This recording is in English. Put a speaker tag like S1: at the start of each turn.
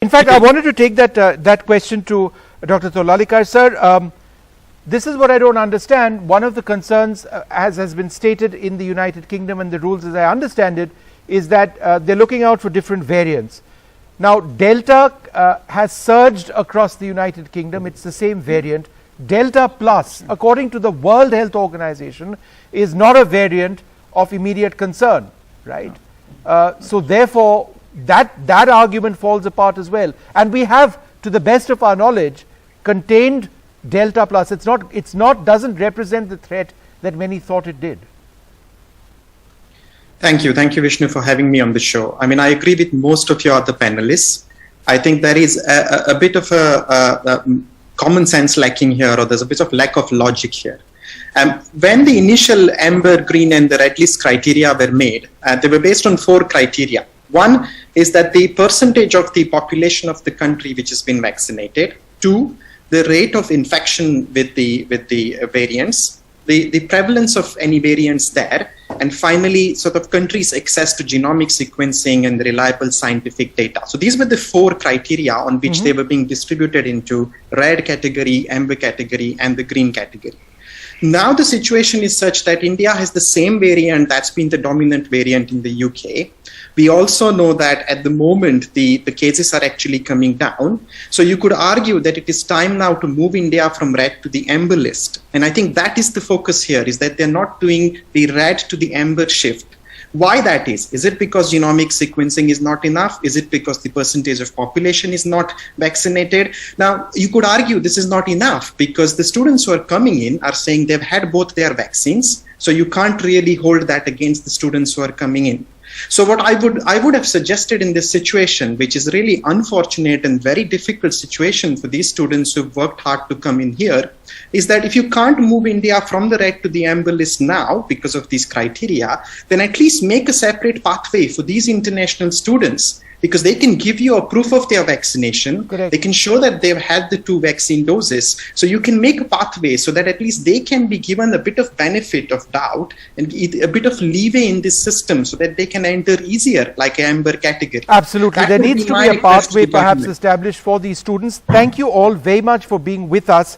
S1: in fact, I wanted to take that question to Dr. Tolalikar. Sir, this is what I don't understand. One of the concerns, as has been stated in the United Kingdom and the rules as I understand it, is that they're looking out for different variants. Now, Delta has surged across the United Kingdom. It's the same variant. Delta Plus, according to the World Health Organization, is not a variant of immediate concern, right? So therefore, that argument falls apart as well. And we have, to the best of our knowledge, contained Delta Plus. Doesn't represent the threat that many thought it did.
S2: Thank you, Vishnu, for having me on the show. I mean, I agree with most of your other panelists. I think there is a bit of a common sense lacking here, or there's a bit of lack of logic here. When the initial amber, green, and the red list criteria were made, they were based on 4 criteria. One is that the percentage of the population of the country which has been vaccinated. 2, the rate of infection with the variants, the prevalence of any variants there, and finally, sort of countries' access to genomic sequencing and reliable scientific data. So these were the 4 criteria on which they were being distributed into red category, amber category, and the green category. Now the situation is such that India has the same variant that's been the dominant variant in the UK. We also know that at the moment the cases are actually coming down. So you could argue that it is time now to move India from red to the amber list. And I think that is the focus here, is that they're not doing the red to the amber shift. Why that is? Is it because genomic sequencing is not enough? Is it because the percentage of population is not vaccinated? Now, you could argue this is not enough because the students who are coming in are saying they've had both their vaccines. So you can't really hold that against the students who are coming in. So what I would have suggested in this situation, which is really unfortunate and very difficult situation for these students who've worked hard to come in here, is that if you can't move India from the red to the amber list now because of these criteria, then at least make a separate pathway for these international students, because they can give you a proof of their vaccination.
S1: Correct.
S2: They can show that they've had the 2 vaccine doses. So you can make a pathway so that at least they can be given a bit of benefit of doubt and a bit of leeway in this system so that they can enter easier, like an amber category.
S1: Absolutely. There needs to be a pathway perhaps established for these students. Thank you all very much for being with us.